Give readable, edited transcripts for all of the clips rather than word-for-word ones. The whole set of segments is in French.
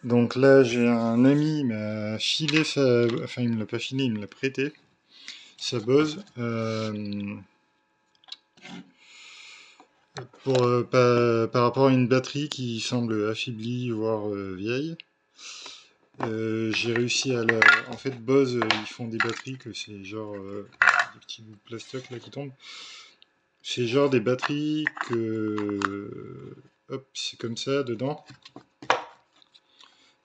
donc là j'ai un ami, il m'a filé sa... Enfin il me l'a pas filé, il me l'a prêté, sa Bose, par rapport à une batterie qui semble affaiblie, voire vieille. J'ai réussi à la... En fait Bose, ils font des batteries que c'est genre... des petits bouts de plastoc là qui tombent. C'est genre des batteries que... Hop, c'est comme ça dedans.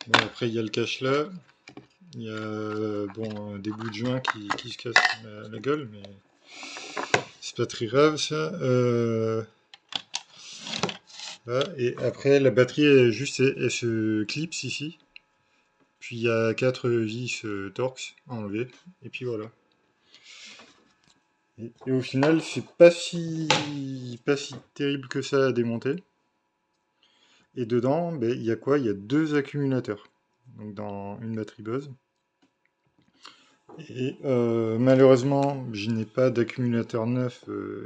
Bon, après il y a le cache là. Il y a bon, des bouts de joint qui se cassent la gueule, mais c'est pas très grave ça. Voilà. Et après, la batterie, elle se clipse ici. Puis il y a 4 vis Torx à enlever. Et puis voilà. Et au final, c'est pas si terrible que ça à démonter. Et dedans, ben, il y a quoi? Il y a 2 accumulateurs. Donc dans une batterie Bose. Et malheureusement, je n'ai pas d'accumulateur neuf,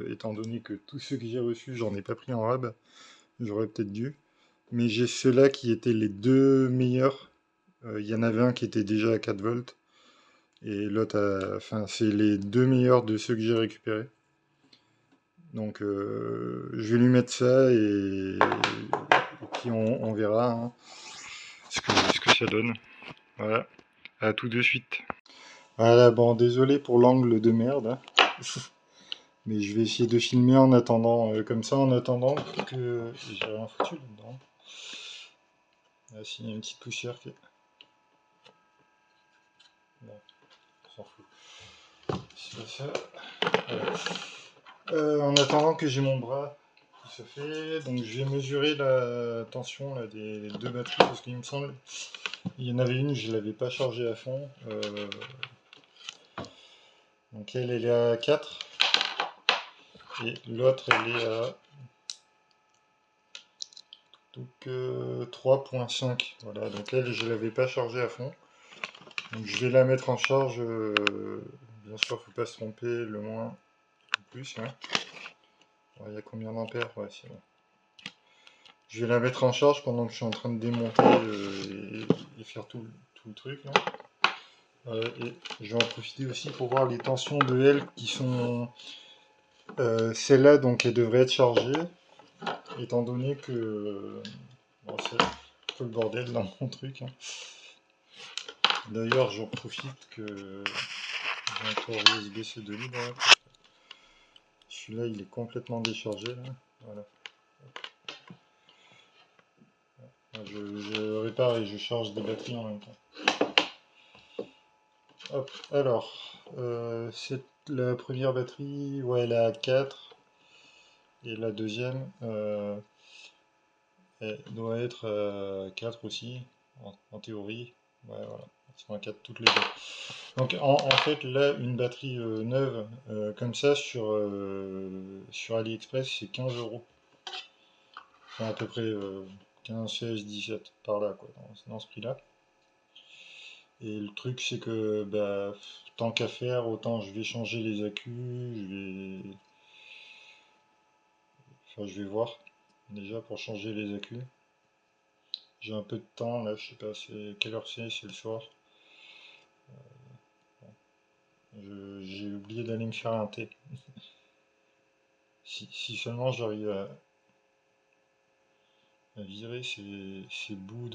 étant donné que tous ceux que j'ai reçus, j'en ai pas pris en rab. J'aurais peut-être dû. Mais j'ai ceux-là qui étaient les deux meilleurs. Il y en avait un qui était déjà à 4 volts. Et l'autre, enfin, c'est les deux meilleurs de ceux que j'ai récupérés. Donc, je vais lui mettre ça et puis on verra hein, ce que ça donne. Voilà. À tout de suite. Voilà, bon, désolé pour l'angle de merde, hein. Mais je vais essayer de filmer en attendant, comme ça, en attendant que j'ai rien foutu là-dedans. Là, s'il y a une petite poussière qui... Non, on s'en fout. C'est pas ça. Voilà. En attendant que j'ai mon bras qui se fait, donc je vais mesurer la tension là, des deux batteries parce qu'il me semble il y en avait une, je l'avais pas chargée à fond. Donc elle est à 4 et l'autre elle est à donc 3.5. Voilà, donc elle je l'avais pas chargée à fond. Donc je vais la mettre en charge. Bien sûr, faut pas se tromper, le moins, le plus. Hein. Alors, il y a combien d'ampères? Ouais, c'est bon. Je vais la mettre en charge pendant que je suis en train de démonter et faire tout le truc. Là. Et je vais en profiter aussi pour voir les tensions de L qui sont celle-là, donc elle devrait être chargée, étant donné que bon, c'est un peu le bordel dans mon truc. Hein. D'ailleurs, j'en profite que j'ai encore USB-C de libre. Là. Celui-là, il est complètement déchargé. Là. Voilà. Je répare et je charge des batteries en même temps. Hop, alors, c'est la première batterie, ouais, elle est à 4, et la deuxième, elle doit être à 4 aussi, en théorie. Ouais, voilà, elles sont à 4 toutes les deux. Donc, en fait, là, une batterie neuve, comme ça, sur AliExpress, c'est 15 euros. Enfin, à peu près 15, 16, 17, par là, quoi, dans ce prix-là. Et le truc, c'est que bah, tant qu'à faire, autant je vais changer les accus, je vais voir déjà pour changer les accus. J'ai un peu de temps là, je sais pas quelle heure c'est le soir. J'ai oublié d'aller me faire un thé. Si seulement j'arrive à virer ces bouts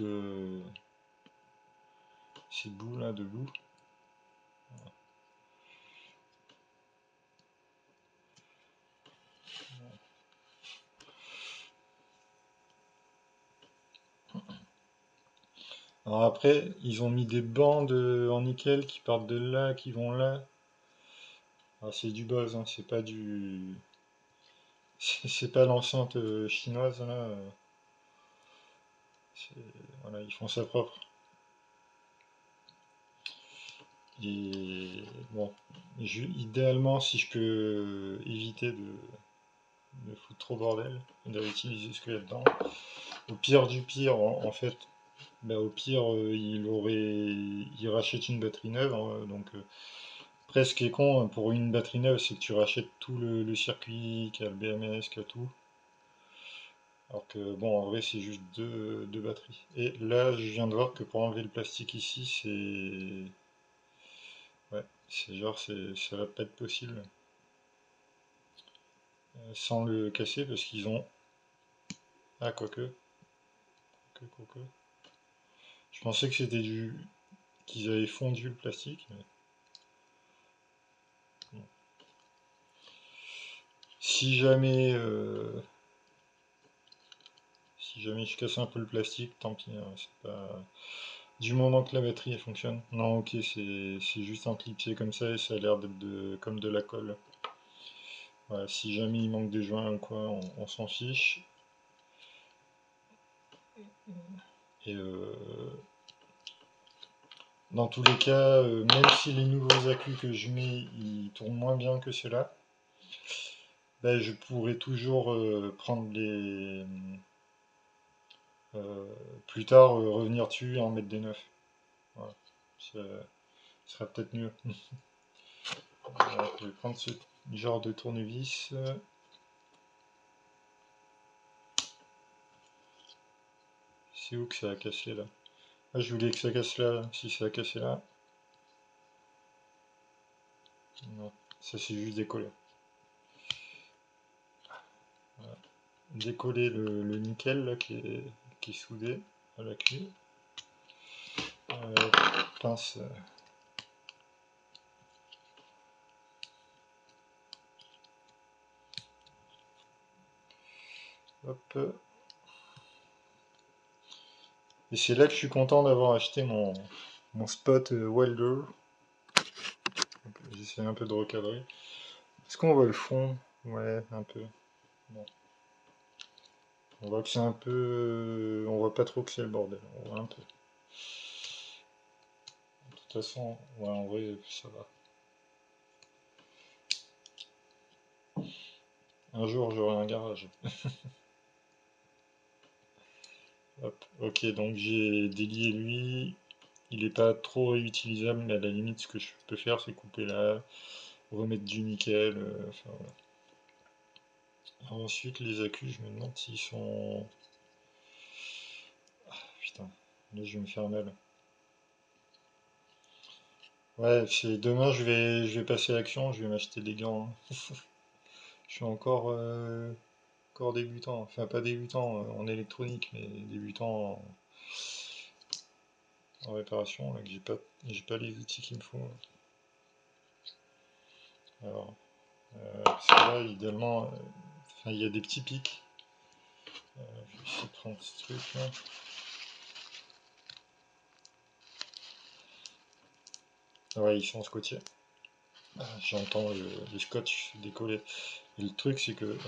ces bouts là de boue. Alors après, ils ont mis des bandes en nickel qui partent de là, qui vont là. Alors c'est du buzz, hein, c'est pas du. C'est pas l'enceinte chinoise là. Voilà, ils font ça propre. Et bon, idéalement, si je peux éviter de foutre trop bordel, d'utiliser ce qu'il y a dedans. Au pire du pire, en fait, bah, au pire, il rachète une batterie neuve, hein, donc presque qui est con hein, pour une batterie neuve, c'est que tu rachètes tout le circuit, qui a le BMS, qui a tout. Alors que bon, en vrai, c'est juste deux batteries. Et là, je viens de voir que pour enlever le plastique ici, c'est... Ouais, c'est genre, ça va pas être possible sans le casser parce qu'ils ont... Ah, quoique. Je pensais que c'était qu'ils avaient fondu le plastique. Mais... bon. Si jamais... Si jamais je casse un peu le plastique, tant pis, hein, c'est pas... Du moment que la batterie elle fonctionne. Non, ok, c'est juste un clipsé comme ça et ça a l'air d'être comme de la colle. Voilà, si jamais il manque des joints ou quoi, on s'en fiche. Et dans tous les cas, même si les nouveaux accus que je mets, ils tournent moins bien que ceux-là, ben, je pourrais toujours prendre les... euh, plus tard, revenir dessus et en mettre des neufs. Voilà. Ça sera peut-être mieux. Alors, je vais prendre ce genre de tournevis. C'est où que ça a cassé là? Ah, je voulais que ça casse là. Si ça a cassé là. Non, ça c'est juste décollé. Voilà. Décoller le nickel là, qui est soudé à la clé. Pince. Hop. Et c'est là que je suis content d'avoir acheté mon spot welder. J'essaie un peu de recadrer. Est-ce qu'on voit le fond? Ouais, un peu. Bon. On voit que c'est un peu... On voit pas trop que c'est le bordel. On voit un peu. De toute façon, ouais, en vrai, ça va. Un jour, j'aurai un garage. Hop. Ok, donc j'ai délié lui. Il n'est pas trop réutilisable, mais à la limite, ce que je peux faire, c'est couper là, remettre du nickel. Enfin, voilà. Alors ensuite, les accus, je me demande s'ils sont... Putain, là, je vais me faire mal. Ouais, c'est demain, je vais passer à l'action, je vais m'acheter des gants, hein. Je suis encore débutant, enfin pas débutant en électronique, mais débutant en réparation, là, que j'ai pas les outils qu'il me faut. Alors, parce que là, idéalement, enfin, il y a des petits pics. Je vais essayer de prendre ce truc là. Ah ouais, ils sont scotchés. Ah, j'entends le scotch se décoller. Et le truc, c'est que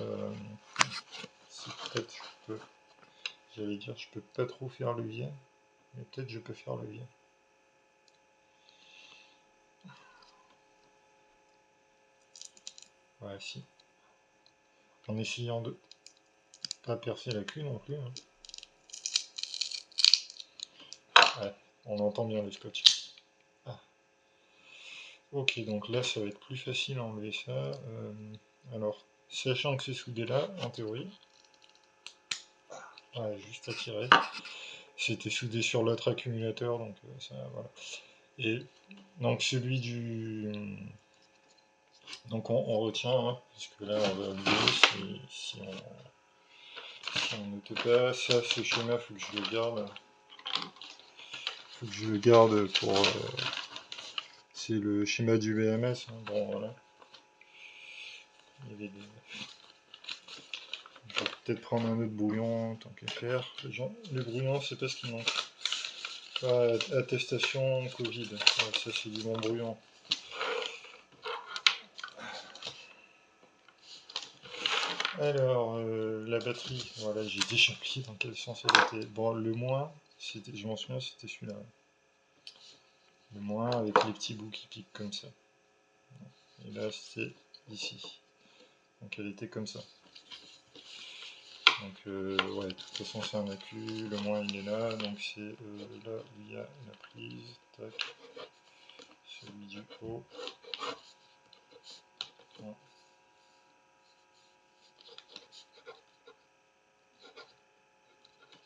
si peut-être je peux, j'allais dire, je peux pas trop faire levier, mais peut-être je peux faire levier. Ouais, si. En essayant de pas percer la queue non plus, hein. Ouais, on entend bien le scotch. Ah. Ok, donc là, ça va être plus facile à enlever ça. Alors, sachant que c'est soudé là, en théorie. Ouais, juste à tirer. C'était soudé sur l'autre accumulateur, donc ça, voilà. Et donc celui du... Donc on retient, hein, puisque là on va oublier si on note pas. Ça, ce schéma, faut que je le garde. Faut que je le garde pour... c'est le schéma du BMS, hein. Bon, voilà. Il y avait des... Je vais peut-être prendre un autre brouillon, tant qu'à faire. Le brouillon, c'est pas ce qui manque. Ah, attestation Covid. Ouais, ça, c'est du bon brouillon. Alors, la batterie, voilà, j'ai déjà oublié dans quel sens elle était. Bon, le moins, je m'en souviens, c'était celui-là. Le moins avec les petits bouts qui piquent comme ça. Et là, c'était ici. Donc elle était comme ça. Donc, ouais, de toute façon, c'est un accu. Le moins, il est là. Donc, c'est là où il y a la prise. Tac. Celui du haut. Bon.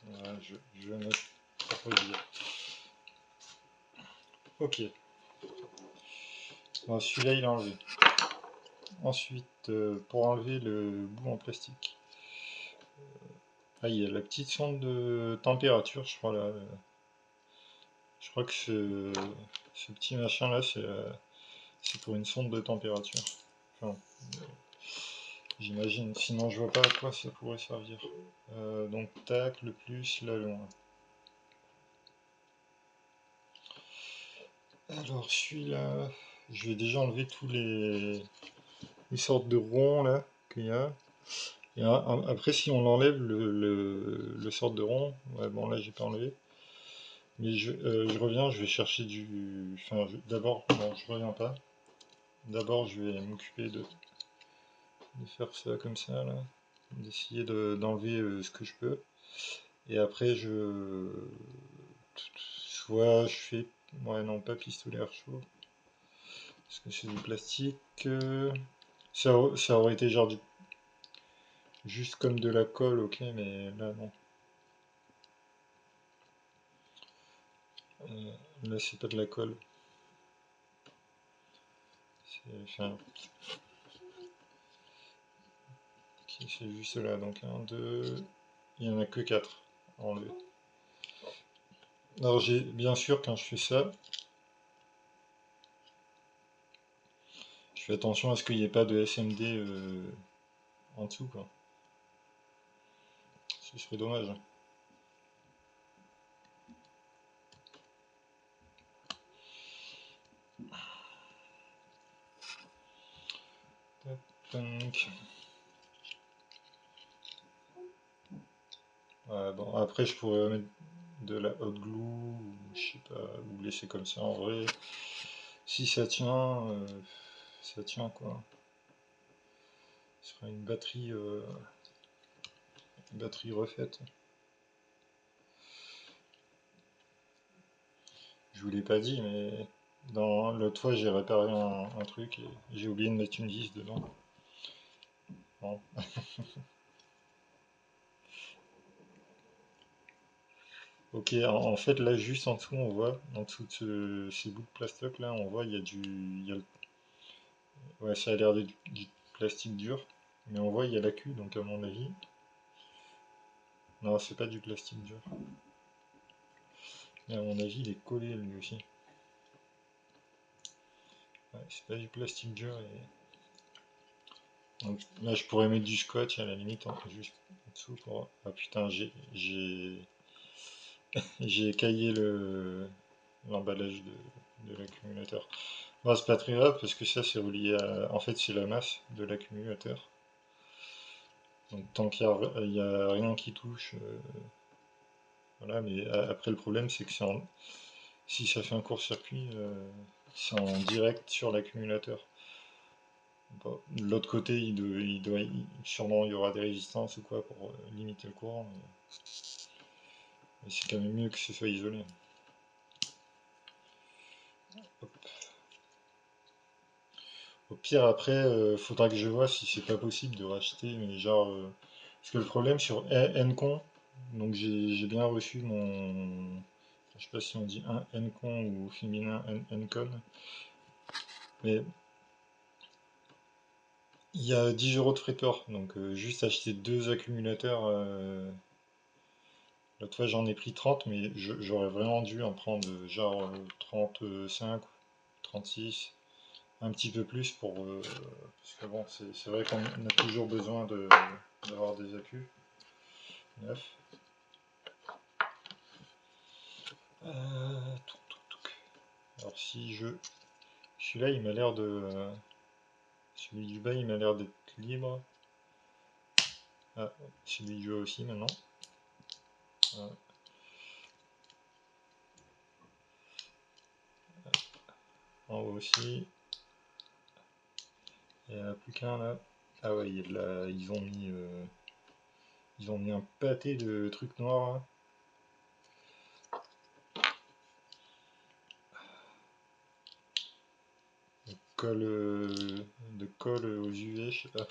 Voilà, je vais mettre proposier. Ok. Bon, celui-là, il est enlevé. Ensuite, pour enlever le bout en plastique. Ah, il y a la petite sonde de température, je crois, là. Je crois que ce petit machin-là, c'est pour une sonde de température. Enfin, j'imagine. Sinon, je vois pas à quoi ça pourrait servir. Donc, tac, le plus, là, le moins. Alors, celui-là, je vais déjà enlever tous les sortes de ronds, là, qu'il y a. Et après, si on enlève le sort de rond, ouais, bon, là, j'ai pas enlevé. Mais je reviens, je vais chercher du... Enfin, d'abord, bon, je reviens pas. D'abord, je vais m'occuper de faire ça comme ça, là. D'essayer d'enlever ce que je peux. Et après, soit je fais... Ouais, non, pas pistolet air chaud. Parce que c'est du plastique. Ça aurait été genre juste comme de la colle, ok, mais là, non. Là, c'est pas de la colle. Enfin, c'est juste là, donc 1, 2, il n'y en a que 4 en enlever. Alors bien sûr quand je fais ça, je fais attention à ce qu'il n'y ait pas de SMD en dessous, quoi. Ce serait dommage. Donc, ouais, bon, après je pourrais mettre de la hot glue, ou je sais pas, ou laisser comme ça en vrai. Si ça tient quoi. Ce sera une batterie refaite. Je vous l'ai pas dit, mais l'autre fois j'ai réparé un truc et j'ai oublié de mettre une vis dedans. Bon. Ok, en fait là juste en dessous on voit, en dessous de ces bouts de plastoc là, on voit il y a ouais, ça a l'air du plastique dur, mais on voit il y a la queue, donc à mon avis, non c'est pas du plastique dur, mais à mon avis il est collé lui aussi. Ouais, c'est pas du plastique dur donc là je pourrais mettre du scotch à la limite juste en dessous pour... Ah putain j'ai caillé l'emballage de l'accumulateur. Bon, c'est pas très grave parce que ça c'est relié à... En fait c'est la masse de l'accumulateur. Donc tant qu'il n'y a rien qui touche, voilà, mais après le problème c'est que si ça fait un court-circuit, c'est en direct sur l'accumulateur. Bon, de l'autre côté, sûrement il y aura des résistances ou quoi pour limiter le courant, mais c'est quand même mieux que ce soit isolé. Hop. Au pire, après, faudra que je vois si c'est pas possible de racheter, mais genre. Parce que le problème sur Ncon, donc j'ai bien reçu mon. Je sais pas si on dit un Ncon ou féminin Ncon, mais il y a 10 euros de frais de port, donc juste acheter deux accumulateurs. L'autre fois j'en ai pris 30, mais j'aurais vraiment dû en prendre genre 35, 36, un petit peu plus pour. Parce que bon, c'est vrai qu'on a toujours besoin d'avoir des accus neufs. Alors si je. Celui-là il m'a l'air de. Celui du bas il m'a l'air d'être libre. Ah, celui du haut aussi maintenant. Voilà. En haut aussi. Il n'y en a plus qu'un là. Ah ouais, ils ont mis un pâté de trucs noirs là. De colle aux UV, je sais pas.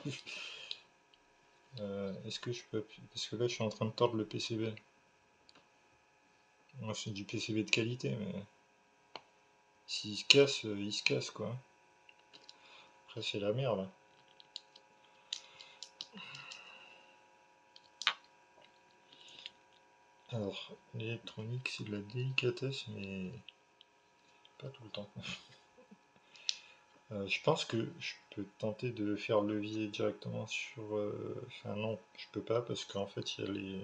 Est-ce que je peux. Parce que là je suis en train de tordre le PCB. Moi, c'est du PCB de qualité, mais s'il se casse, il se casse, quoi. Après, c'est la merde. Alors, l'électronique, c'est de la délicatesse, mais pas tout le temps. Je pense que je peux tenter de faire levier directement sur... Enfin non, je peux pas parce qu'en fait il y a les...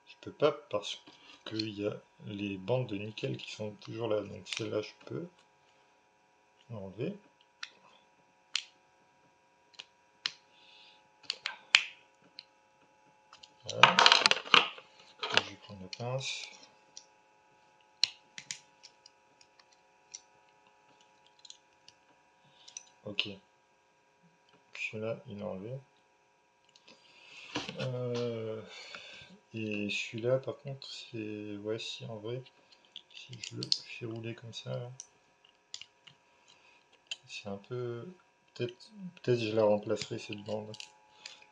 Je peux pas parce qu'il y a les bandes de nickel qui sont toujours là. Donc celle-là je peux enlever. Voilà. Je vais prendre la pince. Ok. Celui-là il est enlevé. Et celui-là par contre c'est... Ouais si en vrai, si je le fais rouler comme ça, c'est un peu... Peut-être je la remplacerai cette bande.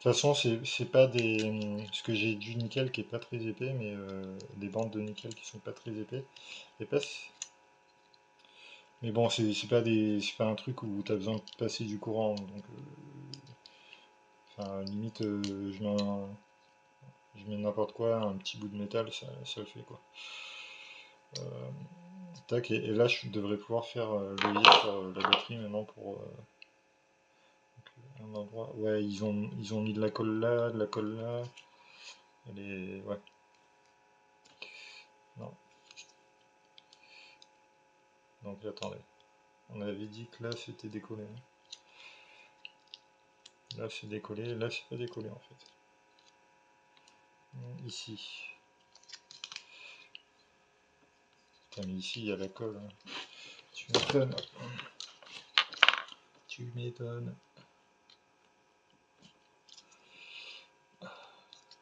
De toute façon, c'est pas des. Parce que j'ai du nickel qui est pas très épais, mais des bandes de nickel qui sont pas très épaisses. Mais bon, c'est pas un truc où tu as besoin de passer du courant. Donc, enfin, limite, je mets n'importe quoi, un petit bout de métal, ça le fait quoi. Euh, Tac, et là, je devrais pouvoir faire levier sur la batterie maintenant pour un endroit. Ouais, ils ont mis de la colle là, de la colle là. Ouais. Non. Donc attendez. On avait dit que là c'était décollé. Là c'est décollé, là c'est pas décollé en fait. Ici. Putain mais ici il y a la colle. Tu m'étonnes. Tu m'étonnes.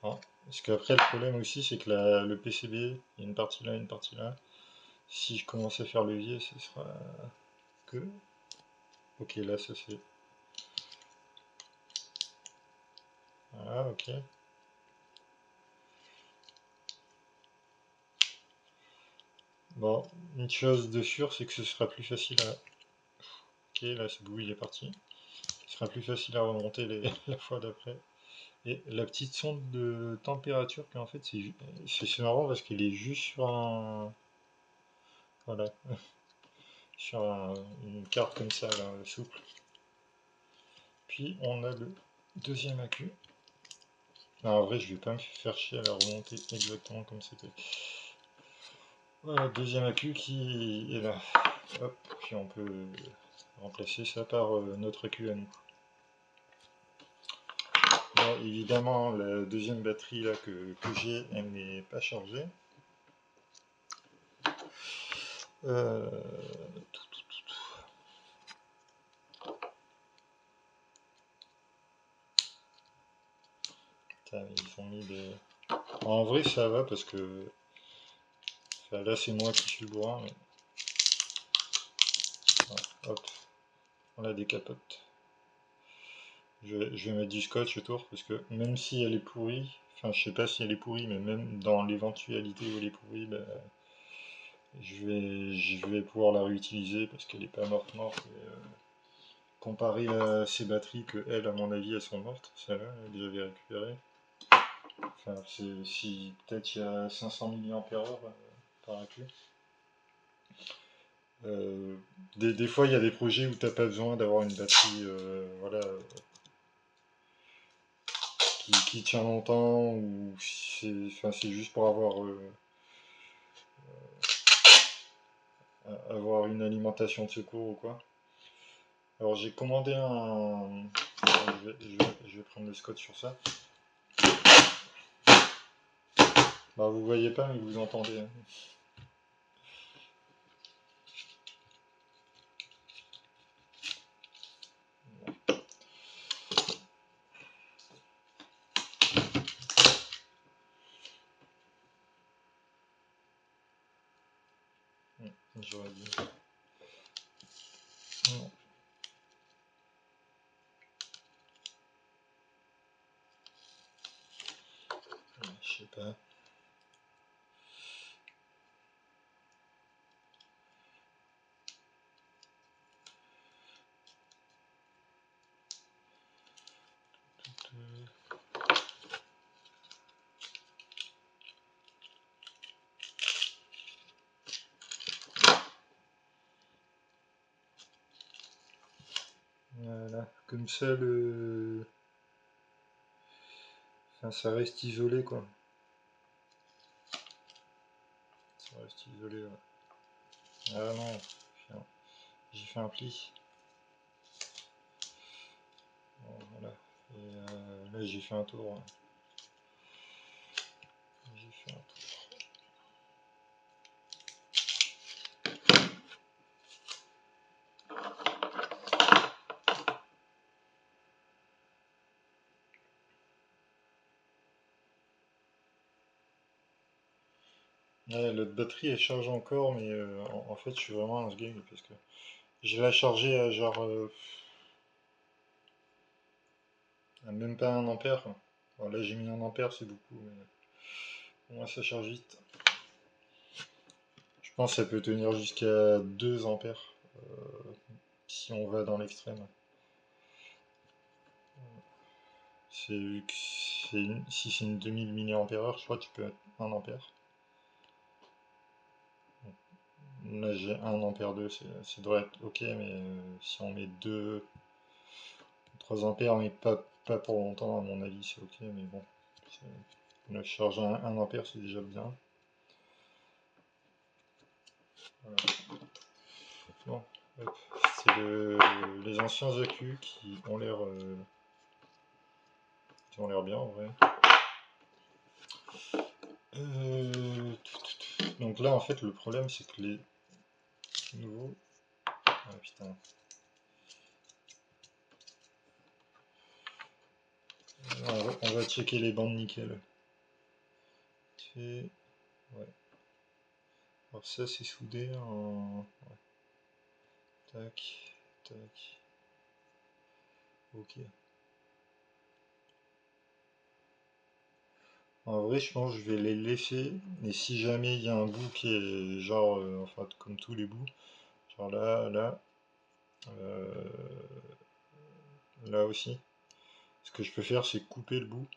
Ah, parce qu'après le problème aussi c'est que le PCB, il y a une partie là, une partie là. Si je commence à faire levier, ce sera que. Ok là ça c'est. Voilà, ok. Bon, une chose de sûre, c'est que ce sera plus facile à. Ok, là ce bout il est parti. Ce sera plus facile à remonter la fois d'après. Et la petite sonde de température, en fait, c'est marrant parce qu'il est juste sur un. Voilà, sur une carte comme ça, là, souple. Puis on a le deuxième accu. En vrai, je vais pas me faire chier à la remonter exactement comme c'était. Voilà, deuxième accu qui est là. Hop, puis on peut remplacer ça par notre accu à nous. Bon, évidemment, la deuxième batterie là que j'ai, elle n'est pas chargée. Euh, Putain, ils ont mis des... En vrai, ça va parce que enfin, là, c'est moi qui suis le bourrin. Mais... voilà, hop, on la décapote. Je vais mettre du scotch autour parce que même si elle est pourrie, enfin, je sais pas si elle est pourrie, mais même dans l'éventualité où elle est pourrie, bah, je vais pouvoir la réutiliser parce qu'elle est pas morte. Et, comparé à ces batteries que elles, à mon avis, elles sont mortes. Celle-là, je l'avais récupérée. Enfin, si peut-être il y a 500 mAh par accu. Euh, des fois, il y a des projets où tu n'as pas besoin d'avoir une batterie voilà, qui tient longtemps, ou c'est juste pour avoir une alimentation de secours ou quoi. Alors j'ai commandé un... Je vais prendre le scotch sur ça. Bah, vous voyez pas, mais vous entendez. Hein. J'aurais dit. Non. Je sais pas. Voilà, comme ça enfin, ça reste isolé quoi. Ça reste isolé. Ouais. Ah non, j'ai fait un pli. Bon, voilà. Et là j'ai fait un tour. Ouais. J'ai fait un tour. Ouais, l'autre batterie elle charge encore, mais en fait je suis vraiment un game parce que j'ai la chargée à genre à même pas 1 ampère. Quoi. Bon, là j'ai mis 1 ampère, c'est beaucoup, mais pour moi ça charge vite. Je pense que ça peut tenir jusqu'à 2 ampères si on va dans l'extrême. Si c'est une 2000 mAh, je crois que tu peux être 1 ampère. Là j'ai 1 ampère 2, ça devrait être ok, mais si on met 2, 3 ampères, mais pas pour longtemps, à mon avis, c'est ok, mais bon. Là je charge 1 ampère, c'est déjà bien. Voilà. Bon, c'est les anciens accus qui ont l'air bien en vrai. Donc là en fait le problème c'est que les nouveaux... Ah putain. On va checker les bandes nickel. Ouais. Alors ça c'est soudé en... Ouais. Tac, tac. Ok. En vrai je pense que je vais les laisser. Et si jamais il y a un bout qui est genre... enfin comme tous les bouts. Genre là, là. Là aussi. Ce que je peux faire c'est couper le bout.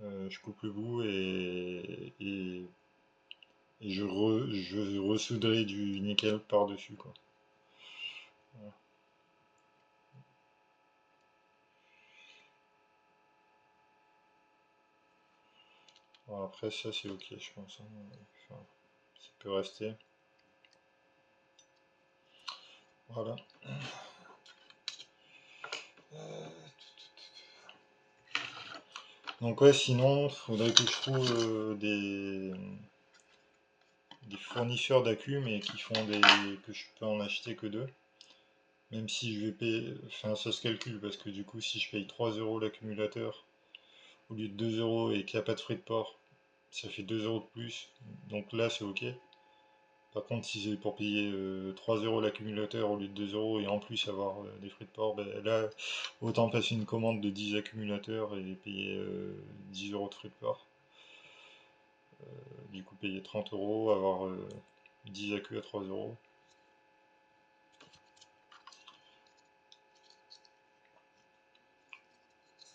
Je coupe le bout et je ressouderai du nickel par-dessus quoi. Voilà. Bon, après ça c'est ok je pense. Hein. Enfin, ça peut rester. Voilà. Donc ouais sinon faudrait que je trouve des fournisseurs d'accus mais qui font que je peux en acheter que 2. Même si je vais payer. Enfin ça se calcule parce que du coup si je paye 3 € l'accumulateur au lieu de 2 € et qu'il n'y a pas de frais de port, ça fait 2 € de plus. Donc là c'est ok. Par contre, si c'est pour payer 3 € l'accumulateur au lieu de 2 € et en plus avoir des frais de port, ben là, autant passer une commande de 10 accumulateurs et payer 10 € de frais de port. Du coup, payer 30 €, avoir 10 accus à 3 €.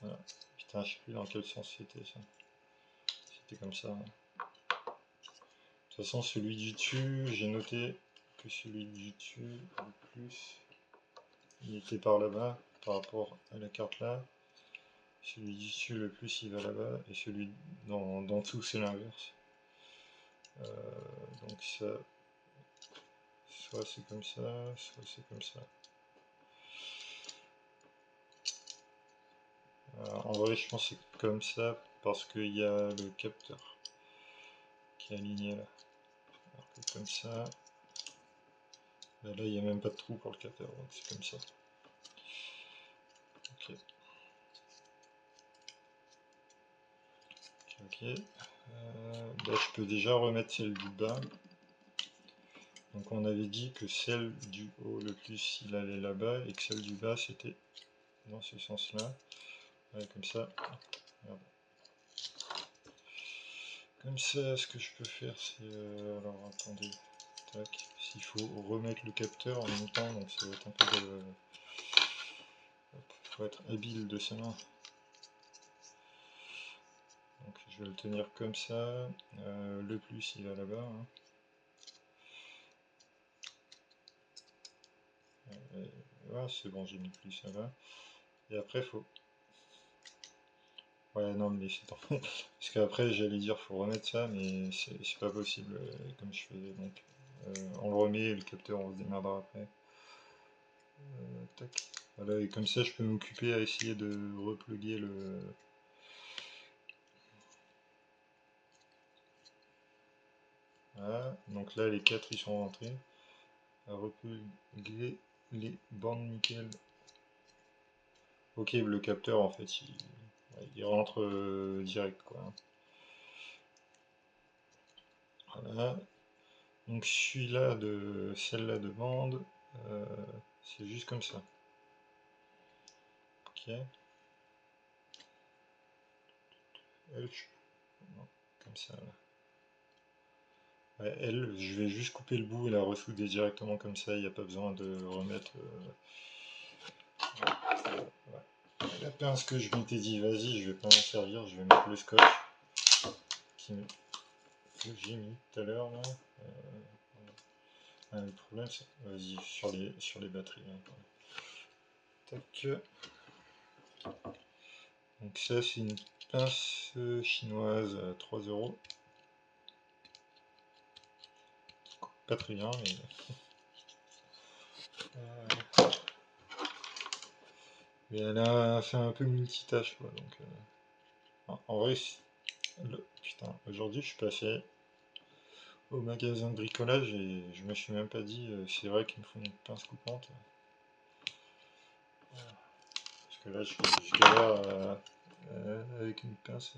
Voilà. Putain, je sais plus dans quel sens c'était ça. C'était comme ça. Hein. De toute façon, celui du dessus, j'ai noté que celui du dessus, le plus, il était par là-bas, par rapport à la carte là. Celui du dessus, le plus, il va là-bas, et celui d'en dessous, c'est l'inverse. Donc ça, soit c'est comme ça, soit c'est comme ça. En vrai, je pense que c'est comme ça, parce qu'il y a le capteur qui est aligné là. Alors que comme ça, là, il n'y a même pas de trou pour le capteur, donc c'est comme ça. Ok. Ok. Là, je peux déjà remettre celle du bas. Donc on avait dit que celle du haut, le plus, il allait là-bas, et que celle du bas, c'était dans ce sens-là. Ouais, comme ça. Voilà. Comme ça, ce que je peux faire, c'est... alors, attendez. Tac. S'il faut remettre le capteur en même temps, donc ça va être un peu de... faut être habile de sa main. Donc je vais le tenir comme ça. Le plus, il va là-bas. Hein. Voilà, c'est bon, j'ai mis le plus, ça va. Et après, faut... Ouais, non, mais c'est tomber. Parce qu'après, j'allais dire, faut remettre ça, mais c'est pas possible comme je faisais. Donc, on le remet et le capteur, on se démerdera après. Tac. Voilà, et comme ça, je peux m'occuper à essayer de repluguer le... Voilà, donc là, les 4 ils sont rentrés. À repluguer les bandes nickel. Ok, le capteur, en fait, il rentre direct, quoi. Voilà. Donc celui-là de celle-là de bande, c'est juste comme ça. Ok. Elle, non, comme ça. Là. Ouais, elle, je vais juste couper le bout et la ressouder directement comme ça. Il n'y a pas besoin de remettre ouais. La pince que je m'étais dit, vas-y, je vais pas m'en servir. Je vais mettre le scotch que j'ai mis tout à l'heure là. Le problème, c'est, vas-y, sur les batteries. Hein. Tac. Donc ça, c'est une pince chinoise à 3 €. Pas très bien, mais... mais elle a fait un peu multitâche, quoi. Donc, en vrai, putain, aujourd'hui, je suis passé au magasin de bricolage et je me suis même pas dit, c'est vrai qu'il me faut une pince coupante. Parce que là, je galère avec une pince.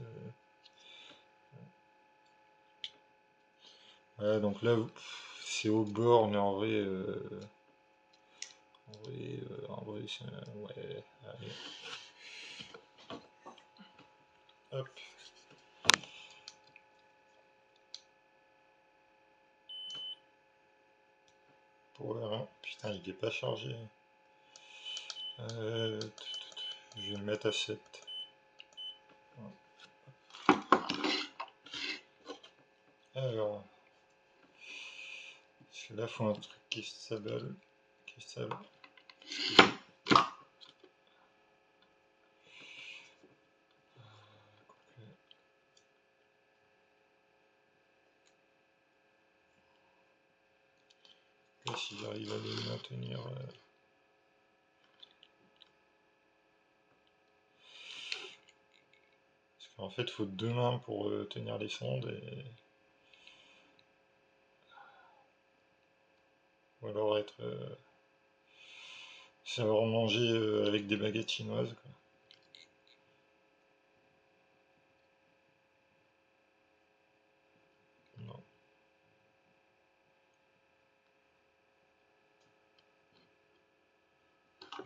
Ouais, donc là, c'est au bord, mais en vrai, en vrai, c'est... Ouais, allez. Hop. Power 1. Putain, il est pas chargé. Je vais le mettre à 7. Alors, parce que là, il faut un truc qui est stable. Et si j'arrive à le maintenir... Parce qu'en fait, il faut 2 mains pour tenir les sondes. Ou alors être... savoir manger avec des baguettes chinoises. Quoi. Non.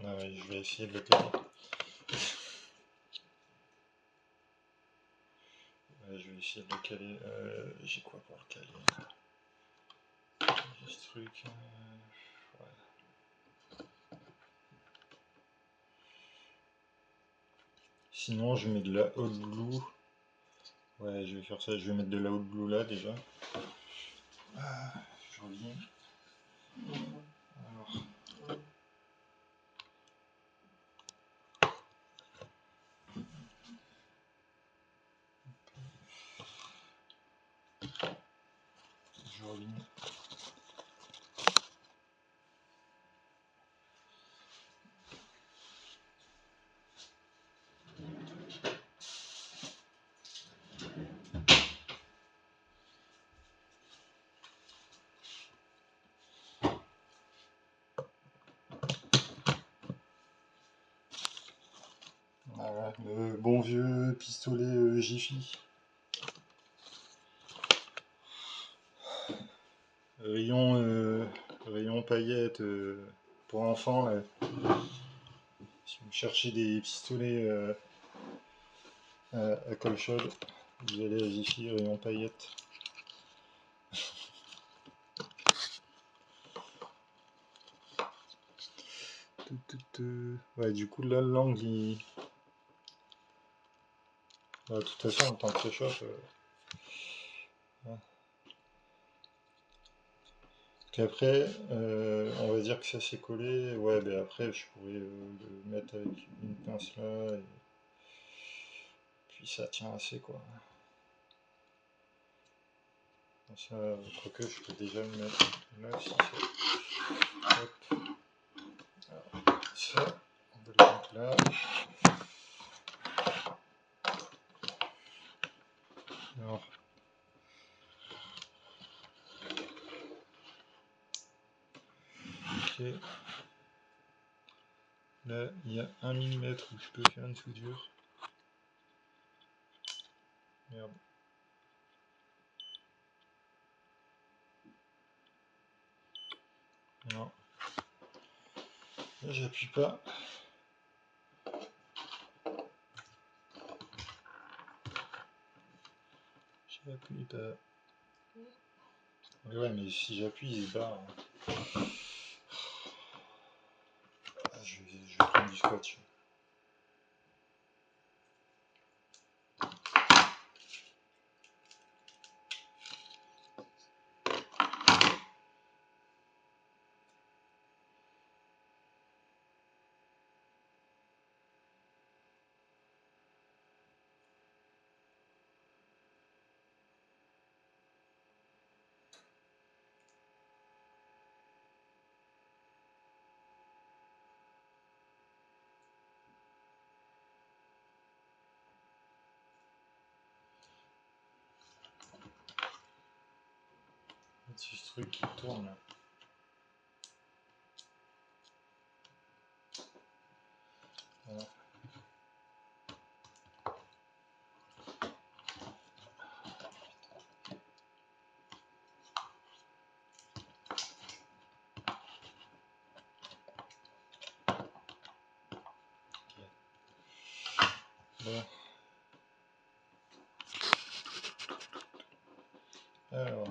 Ah ouais, je vais essayer de le caler. Ouais, je vais essayer de le caler. J'ai quoi pour le caler? J'ai ce truc. Ouais. Sinon, je mets de la hot glue. Ouais, je vais faire ça. Je vais mettre de la hot glue là déjà. Je reviens. Alors. Je reviens. Voilà, le bon vieux pistolet Jiffy. Rayon paillettes pour enfants. Là. Si vous cherchez des pistolets à colle chaude. Vous allez à Jiffy, rayon paillettes. Ouais, du coup, là, l'angle, il... de toute façon, en tant que réchauffe... ouais. Qu'après, on va dire que ça s'est collé. Ouais, ben après, je pourrais le mettre avec une pince là. Et puis ça tient assez, quoi. Ça, quoique, je peux déjà le mettre là, si c'est... Hop. Alors, ça, on va le mettre là. Alors, ok. Là, il y a 1 mm où je peux faire une soudure. Merde. Non. Là, j'appuie pas. J'appuie pas. Mais ouais, mais si j'appuie, il se barre. Ah, je vais prendre du scotch. C'est ce truc qui tourne là. Voilà. Bon. Alors.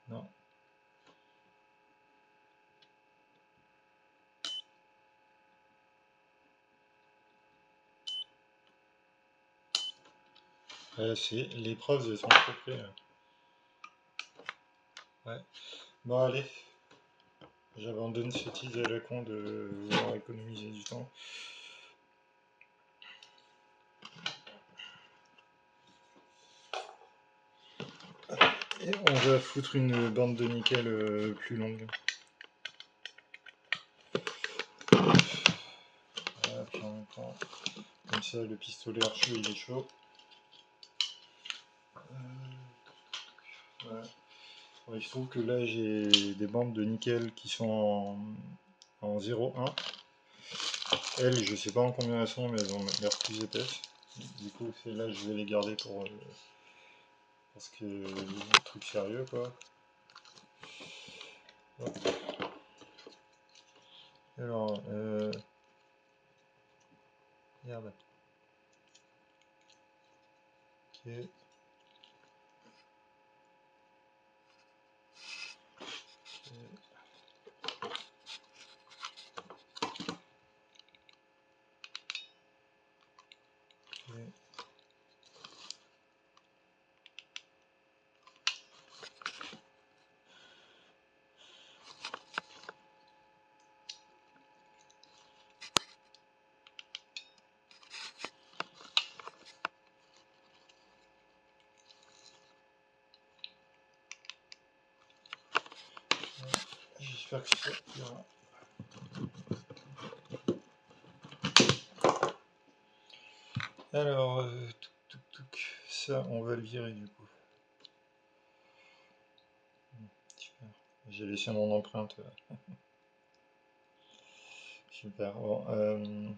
Non. C'est les preuves, elles sont trop près. Ouais. Bon, allez. J'abandonne cette idée à la con de vouloir économiser du temps. Et on va foutre une bande de nickel plus longue. Voilà, puis en même temps, comme ça, le pistolet archeux il est chaud. Voilà. Bon, il se trouve que là j'ai des bandes de nickel qui sont en 0,1. Elles, je sais pas en combien elles sont, mais elles ont l'air plus épaisses. Du coup, celles-là, je vais les garder pour parce que un truc sérieux, quoi. Hop. Alors, merde. Ok. Ok. J'espère que ça ira. Alors, ça, on va le virer du coup. Super. J'ai laissé mon empreinte. Super. Bon,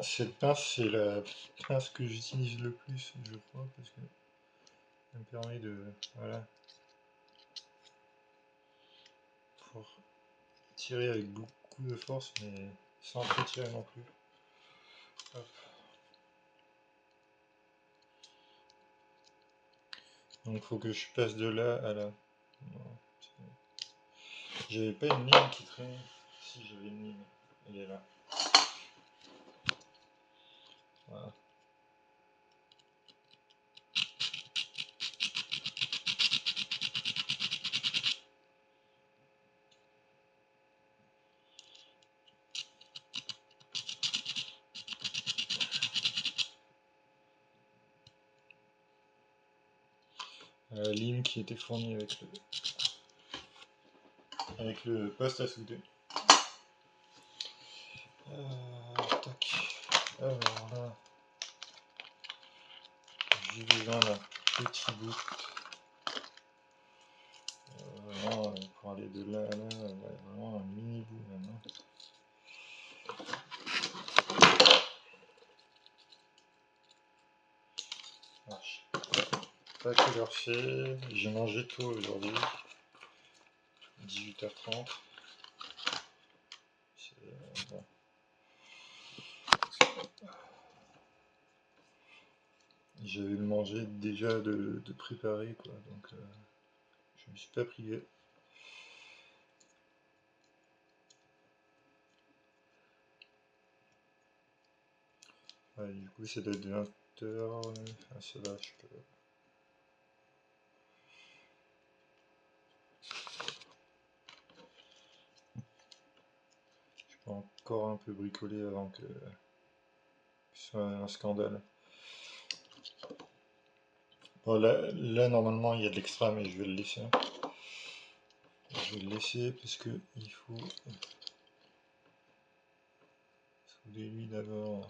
Cette pince, c'est la pince que j'utilise le plus, je crois, parce que ça me permet de, voilà, pour tirer avec beaucoup de force, mais sans trop tirer non plus. Hop. Donc il faut que je passe de là à là. J'avais pas une ligne qui traîne. Si, j'avais une ligne. Elle est là. Voilà. Ligne qui était fournie avec le poste à souder. Tac. Alors là, j'ai besoin d'un petit bout. Vraiment, pour aller de là à là, ouais, vraiment un mini bout maintenant. Marche. Pas que l'heure c'est. J'ai mangé tôt aujourd'hui. 18h30. Bon. J'avais mangé déjà de préparer, quoi, donc je me suis pas privé. Ouais, du coup, ça doit être 20h. Enfin, ça va, je peux. Je peux encore un peu bricoler avant que ce soit un scandale. Bon, là, normalement, il y a de l'extra, mais je vais le laisser. Je vais le laisser parce que il faut souder lui d'abord.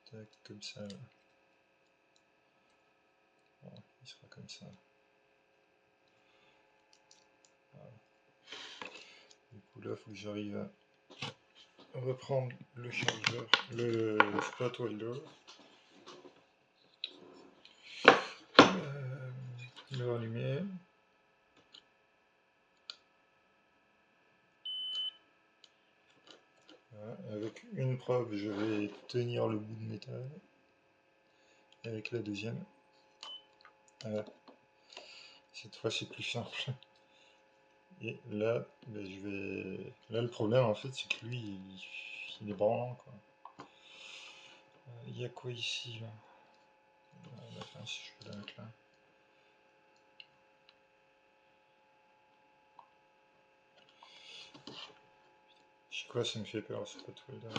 Tac, comme ça. Bon, il sera comme ça. Voilà. Du coup, là, il faut que j'arrive à reprendre le chargeur, le spot welder. Le rallumer. Voilà. Avec une probe, je vais tenir le bout de métal. Avec la deuxième, voilà. Cette fois c'est plus simple. Et là, ben, je vais. Là, le problème en fait, c'est que lui, il est branlant, quoi. Il y a quoi ici là? La pince, si je peux la mettre là. Je sais quoi, ça me fait peur, c'est pas tout là.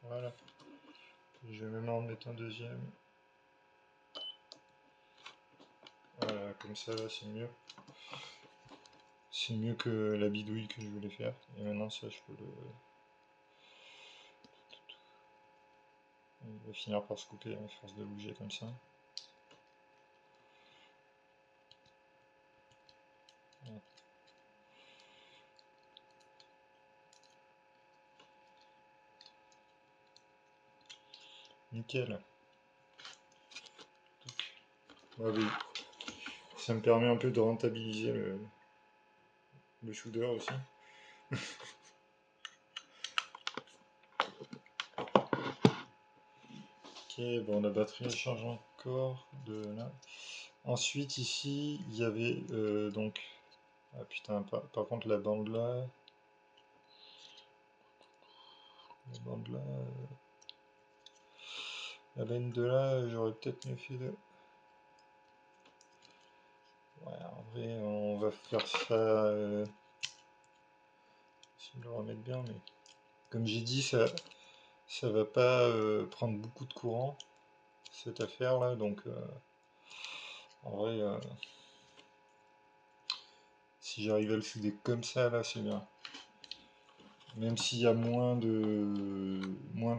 Voilà. Je vais même en mettre un deuxième. Voilà, comme ça là, c'est mieux. C'est mieux que la bidouille que je voulais faire. Et maintenant, ça, je peux le. Il va finir par se couper à force de bouger comme ça. Voilà. Nickel. Ah oui. Ça me permet un peu de rentabiliser le shooter aussi. Ok, bon, la batterie charge encore de là. Ensuite, ici, il y avait donc. Ah putain, par contre, la bande là. La bande là. La laine de là, j'aurais peut-être mieux fait de. Ouais, en vrai, on va faire ça. Si je le remettre bien, mais. Comme j'ai dit, ça va pas prendre beaucoup de courant, cette affaire là, donc. En vrai. Si j'arrive à le souder comme ça, là, c'est bien. Même s'il y a moins de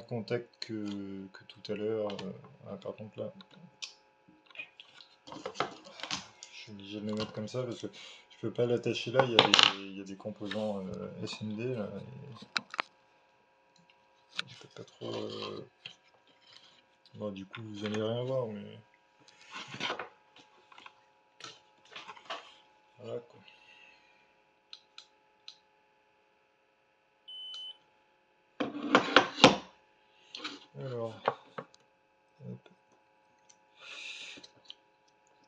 contact que tout à l'heure. Ah, par contre, là, suis obligé de le mettre comme ça parce que je peux pas l'attacher là, il y a des composants SMD là, et je peux pas trop... Bon, du coup, vous allez rien voir, mais... Voilà, quoi. Alors, hop.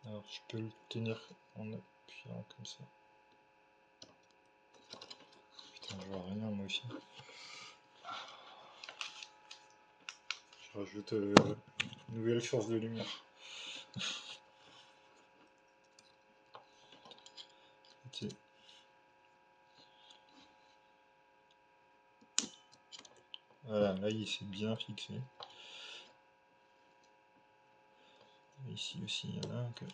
Alors, je peux le tenir en appuyant comme ça. Putain, je vois rien, moi aussi. Je rajoute une nouvelle source de lumière. Ok. Voilà, là il s'est bien fixé. Ici aussi, il y en a un que...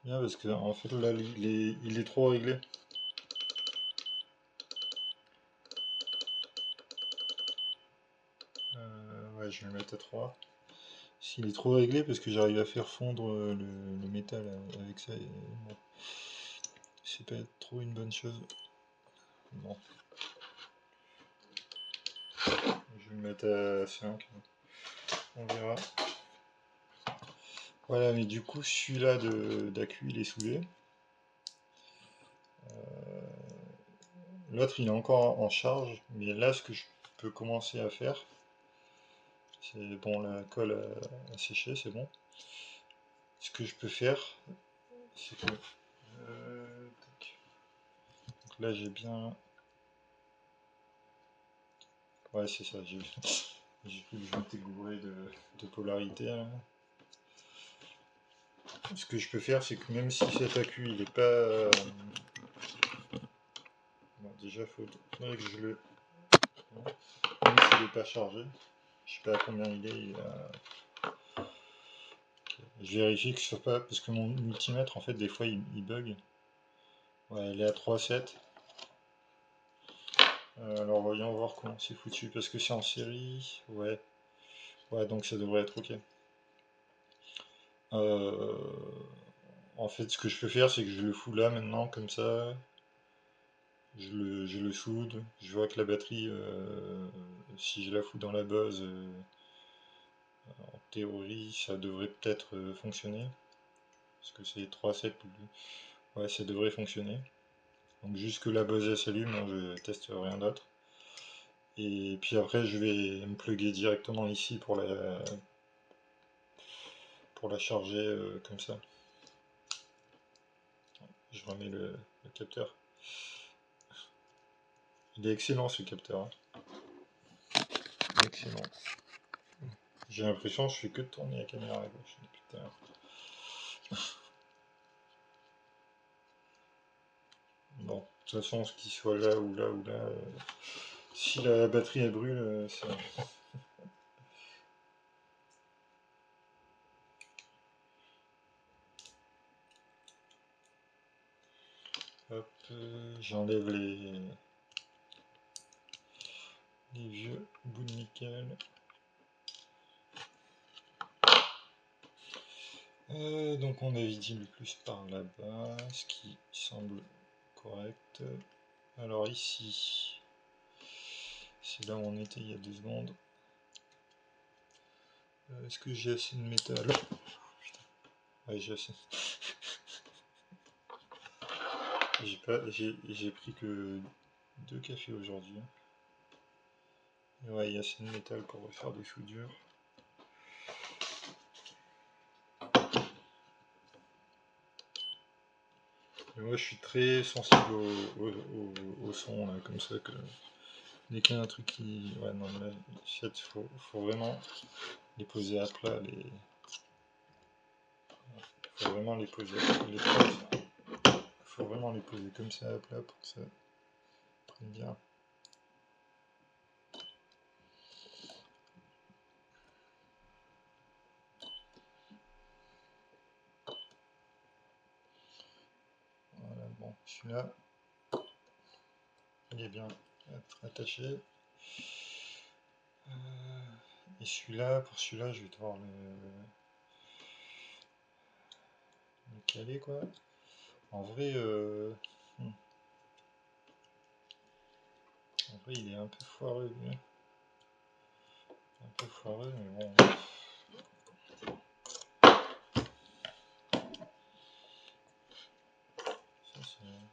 Bien parce que en fait là il est trop réglé. Ouais, je vais le mettre à 3. S'il est trop réglé parce que j'arrive à faire fondre le métal avec ça, et bon, c'est pas trop une bonne chose. Bon, je vais le mettre à 5. On verra. Voilà, mais du coup celui-là d'Acu il est soulevé. L'autre il est encore en charge, mais là ce que je peux commencer à faire, c'est bon, la colle a séché, c'est bon. Ce que je peux faire, c'est que tac. Donc là j'ai bien, ouais c'est ça, j'ai cru que je m'étais gouré de polarité là. Ce que je peux faire, c'est que même si cet accu il est pas, bon, déjà faudrait que je le, même s'il n'est pas chargé, je sais pas à combien il est, je vérifie que ce soit pas, parce que mon multimètre en fait des fois il bug. Ouais, il est à 3,7. Alors voyons voir comment c'est foutu, parce que c'est en série, ouais. Ouais, donc ça devrait être ok. En fait, ce que je peux faire, c'est que je le fous là maintenant, comme ça. Je le soude. Je vois que la batterie, si je la fous dans la base, en théorie, ça devrait peut-être fonctionner. Parce que c'est 3,7. Ouais, ça devrait fonctionner. Donc juste que la base elle s'allume, hein, je teste rien d'autre. Et puis après, je vais me plugger directement ici pour la charger comme ça. Je remets le capteur. Il est excellent ce capteur. Hein. Excellent. J'ai l'impression que je fais que de tourner la caméra à gauche depuis tout à l'heure. Bon, de toute façon, ce qu'il soit là ou là ou là, si la batterie elle brûle, c'est... Hop, j'enlève les vieux bouts de nickel. Donc on avait dit le plus par là-bas, ce qui semble correct. Alors ici, c'est là où on était il y a 2 secondes. Est-ce que j'ai assez de métal? Putain. Ouais, j'ai assez. J'ai pris que 2 cafés aujourd'hui. Ouais, il y a assez de métal pour refaire des soudures. Et moi je suis très sensible au son là, comme ça, que dès qu'il y a un truc qui... Ouais non, là, faut vraiment les poser à plat, faut vraiment les poser faut vraiment les poser comme ça à plat pour que ça prenne bien. Voilà, bon, celui-là, il est bien attaché. Et celui-là, pour celui-là, je vais devoir le caler quoi. En vrai, il est un peu foireux, lui. Un peu foireux, mais bon.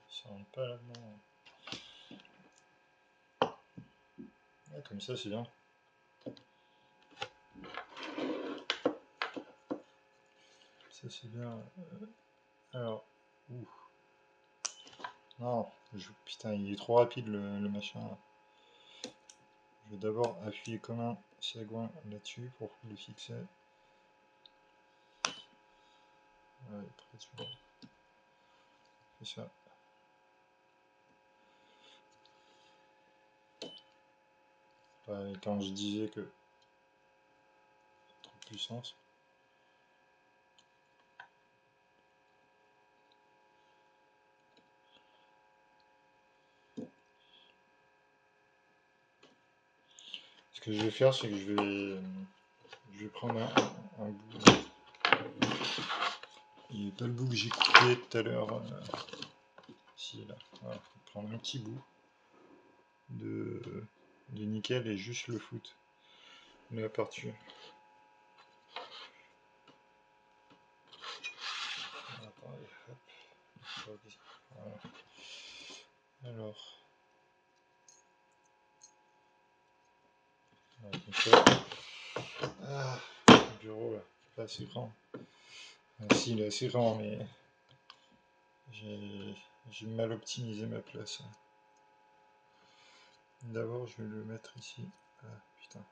Ça rentre pas là-dedans. Ouais, comme ça, c'est bien. Ça, c'est bien. Alors, ouh. Non, putain, il est trop rapide le machin. Je vais d'abord appuyer comme un sagouin là-dessus pour le fixer. Ouais, très sûr. C'est ça. Ouais, quand je disais que trop de puissance. Ce que je vais faire, c'est que je vais prendre un bout. Il n'y a pas le bout que j'ai coupé tout à l'heure. Si, là. Voilà, je vais prendre un petit bout de nickel et juste le foutre là par-dessus. Attendez, hop. Voilà. Alors. Voilà, comme ça. Ah, le bureau là, pas assez grand. Ah, si, il est assez grand, mais j'ai mal optimisé ma place. D'abord, je vais le mettre ici. Ah, putain.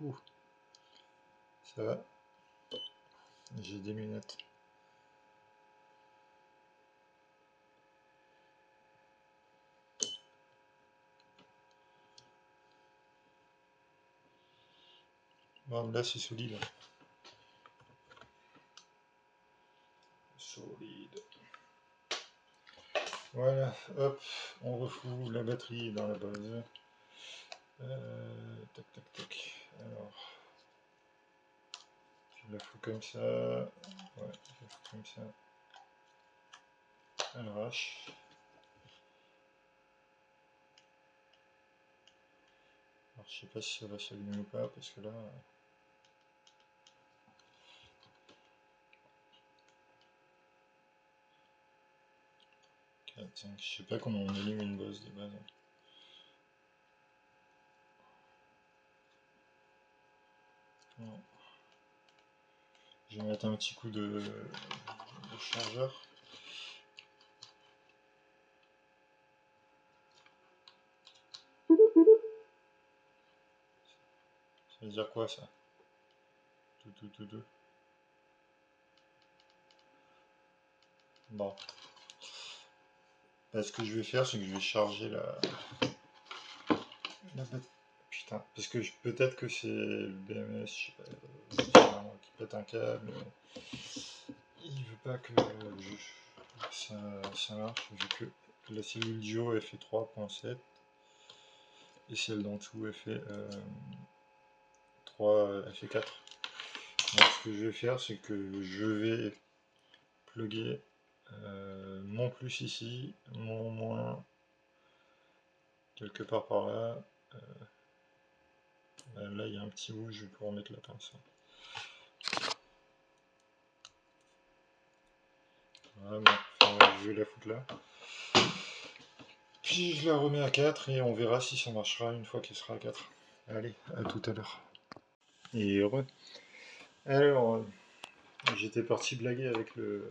Ouh. Ça va. J'ai des lunettes. Bon, là, c'est solide. Solide. Voilà, hop, on refout la batterie dans la base. Tac, tac, tac. Alors, je la fous comme ça. Ouais, je la fous comme ça. À l'arrache. Alors, je sais pas si ça va s'allumer ou pas, parce que là... 4, 5, je sais pas comment on allume une base de base. Non. Je vais mettre un petit coup de chargeur. Ça veut dire quoi ça? Tout. Bon. Là, ce que je vais faire, c'est que je vais charger la batterie. Putain, parce que peut-être que c'est le BMS, je sais pas, qui pète un câble. Il veut pas que ça marche, vu que la cellule Dio elle fait 3.7 et celle d'en dessous elle fait 3, elle fait 4. Donc ce que je vais faire, c'est que je vais plugger mon plus ici, mon moins quelque part par là. Là il y a un petit bout, je vais pouvoir mettre la pince. Voilà, bon, enfin, je vais la foutre là. Puis je la remets à 4 et on verra si ça marchera une fois qu'elle sera à 4. Allez, à tout à l'heure. Et heureux. Alors, j'étais parti blaguer avec le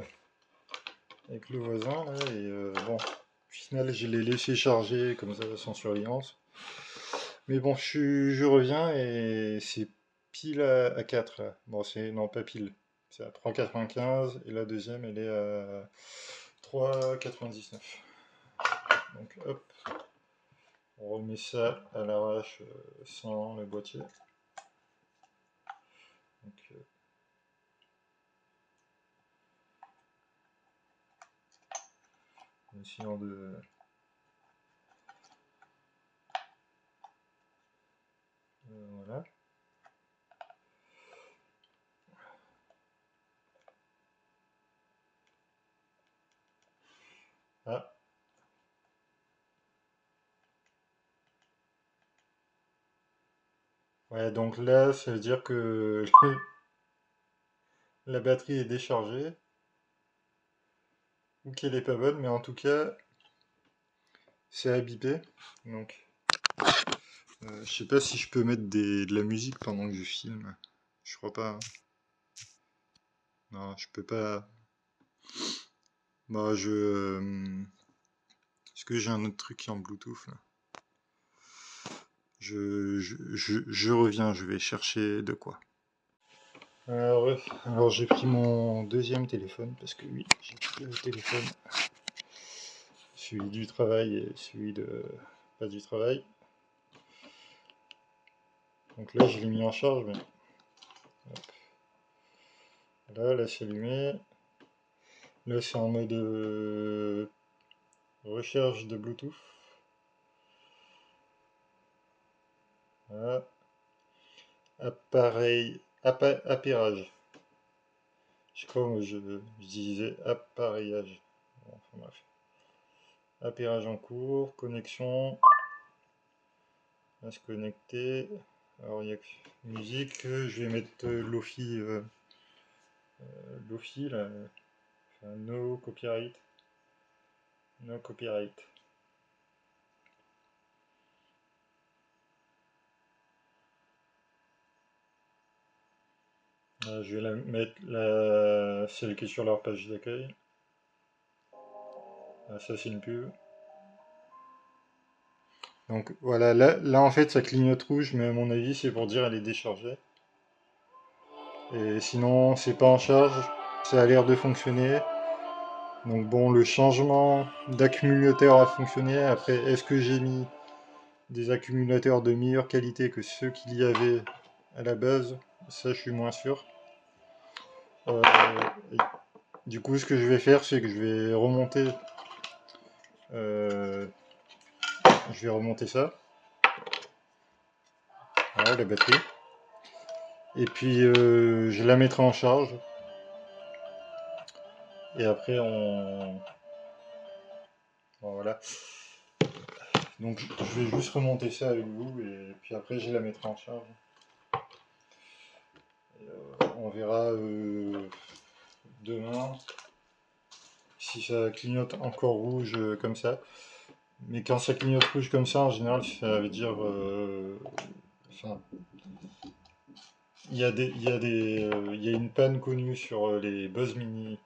voisin là, et bon, au final je l'ai laissé charger comme ça sans surveillance. Mais bon, je reviens et c'est pile à 4 là. Bon, c'est non pas pile, c'est à 3,95 et la deuxième elle est à 3,99. Donc hop, on remet ça à l'arrache sans le boîtier. Donc, en essayant de... voilà. Ah. Ouais, donc là, ça veut dire que la batterie est déchargée, ou qu'elle est pas bonne, mais en tout cas, c'est à biper. Donc, je sais pas si je peux mettre de la musique pendant que je filme. Je crois pas, hein. Non, je peux pas. Bah, est-ce que j'ai un autre truc qui est en Bluetooth là? Je reviens, je vais chercher de quoi. Alors j'ai pris mon deuxième téléphone, parce que oui, j'ai pris le téléphone. Celui du travail et celui de... pas du travail. Donc là, je l'ai mis en charge, mais... hop. Là, c'est allumé. Là, c'est en mode recherche de Bluetooth. Voilà. Appairage. Je crois que je disais appareillage. Bon, enfin, bref. Appairage en cours, connexion. À se connecter. Alors, il y a musique. Je vais mettre Lofi. Lofi, là. Enfin, no copyright. No copyright. Je vais la mettre celle qui est sur leur page d'accueil. Ça c'est une pub. Donc voilà, là en fait ça clignote rouge, mais à mon avis c'est pour dire elle est déchargée. Et sinon c'est pas en charge, ça a l'air de fonctionner. Donc bon, le changement d'accumulateur a fonctionné. Après, est-ce que j'ai mis des accumulateurs de meilleure qualité que ceux qu'il y avait à la base? Ça je suis moins sûr. Euh, du coup ce que je vais faire c'est que euh, je vais remonter ça. Voilà la batterie. Et puis je la mettrai en charge. Et après bon, voilà. Donc je vais juste remonter ça avec vous et puis après je la mettrai en charge. Et, on verra demain si ça clignote encore rouge comme ça. Mais quand ça clignote rouge comme ça, en général, ça veut dire... enfin, il y a une panne connue sur les Buzz Mini,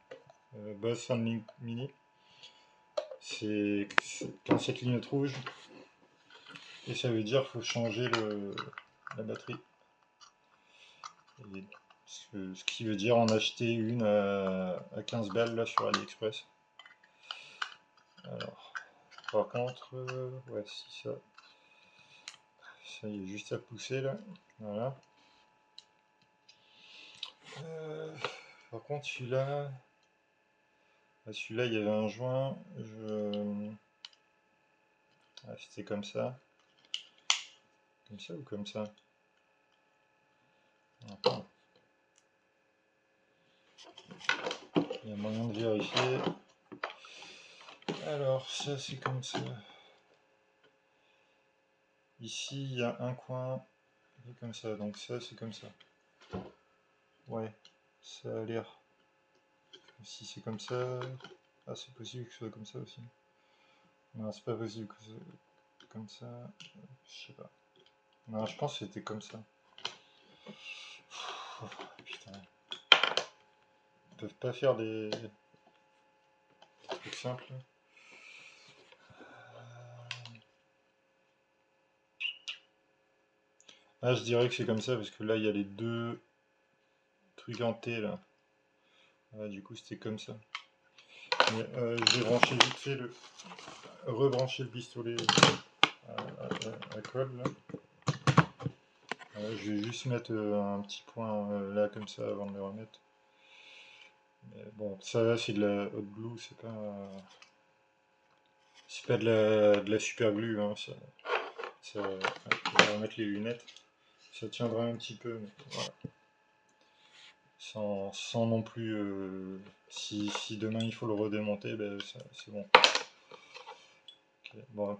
Buzz Soundlink Mini. Quand ça clignote rouge, et ça veut dire qu'il faut changer la batterie. Et ce qui veut dire en acheter une à 15 balles là sur AliExpress. Alors, par contre, ouais, si ça y est juste à pousser là. Voilà. Par contre, celui-là, il y avait un joint. C'était comme ça. Comme ça ou comme ça? Attends. Il y a moyen de vérifier. Alors, ça c'est comme ça. Ici, il y a un coin comme ça. Donc ça, c'est comme ça. Ouais, ça a l'air. Si c'est comme ça... Ah, c'est possible que ce soit comme ça aussi. Non, c'est pas possible que ce soit comme ça. Je sais pas. Non, je pense que c'était comme ça. Oh, putain. Ils peuvent pas faire des trucs simples. Ah, je dirais que c'est comme ça parce que là, il y a les deux trucs en T là. Ah, du coup, c'était comme ça. Mais, je vais brancher vite fait rebrancher le pistolet à colle là. Je vais juste mettre un petit point là comme ça avant de le remettre. Mais bon, ça là c'est de la hot glue, c'est pas de la super glue, hein, on va remettre les lunettes. Ça tiendra un petit peu, mais voilà. Sans non plus. Si demain il faut le redémonter, ben c'est bon. Okay. Bon, là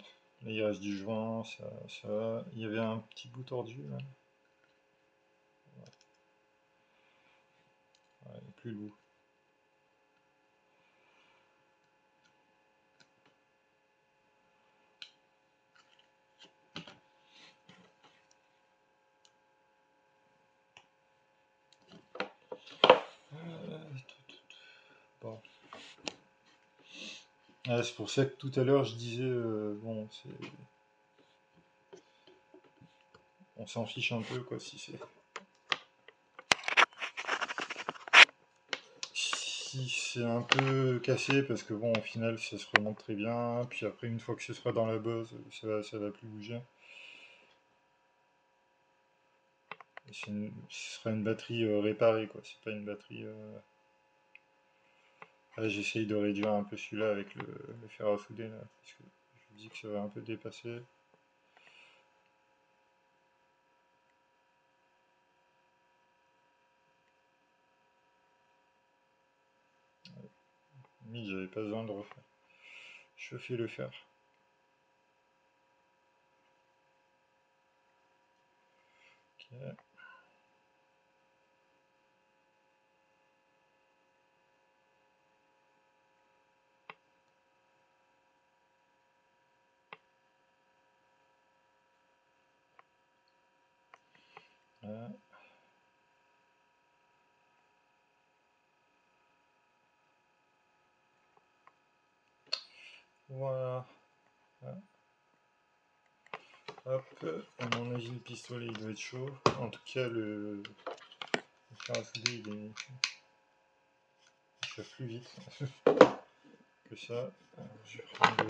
il reste du joint, ça va. Il y avait un petit bout tordu là. Ouais, il n'y a plus le bout. Bon. Ah, c'est pour ça que tout à l'heure je disais, bon, on s'en fiche un peu quoi si c'est un peu cassé parce que bon au final ça se remonte très bien, puis après une fois que ce sera dans la base, ça va plus bouger. Ce sera une batterie réparée quoi, c'est pas une batterie. Là, j'essaye de réduire un peu celui-là avec le fer à souder là, parce que je me dis que ça va un peu dépasser. Mais j'avais pas besoin de refaire. Chauffer le fer. Ok. Voilà. Voilà. Hop, à mon avis le pistolet il doit être chaud. En tout cas le fer à souder il chauffe plus vite que ça. Alors, je vais prendre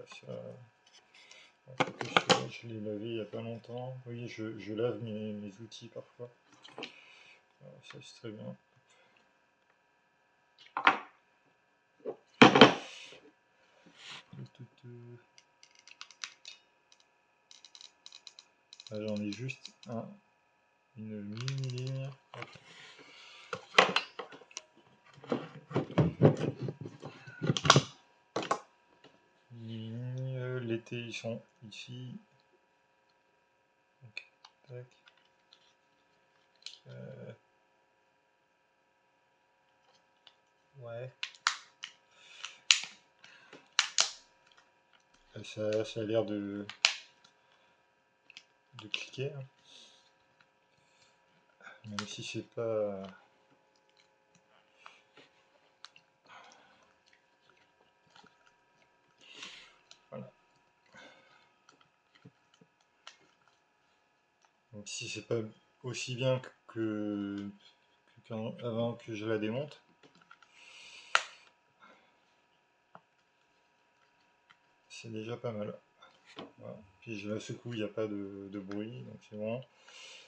ça. Je l'ai lavé il n'y a pas longtemps. Oui, je lave mes outils parfois. Alors, ça c'est très bien. Là j'en ai juste une mini ligne. L'été ils sont ici. Okay. Tac. Ouais. Ça a l'air de cliquer. Hein. Même si c'est pas. Voilà. Donc si c'est pas aussi bien avant que je la démonte. C'est déjà pas mal. Voilà. Puis je la secoue, il n'y a pas de bruit, donc c'est bon.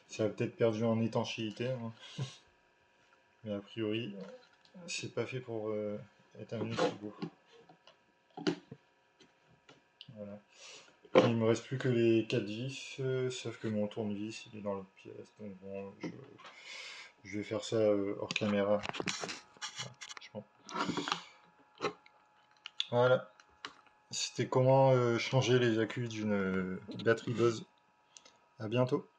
Ça a peut-être perdu en étanchéité, hein. Mais a priori, c'est pas fait pour être un frigo. Voilà. Il me reste plus que les 4 vis, sauf que mon tournevis il est dans l'autre pièce, donc bon, je vais faire ça hors caméra. Voilà. C'était comment changer les accus d'une batterie Bose. À bientôt.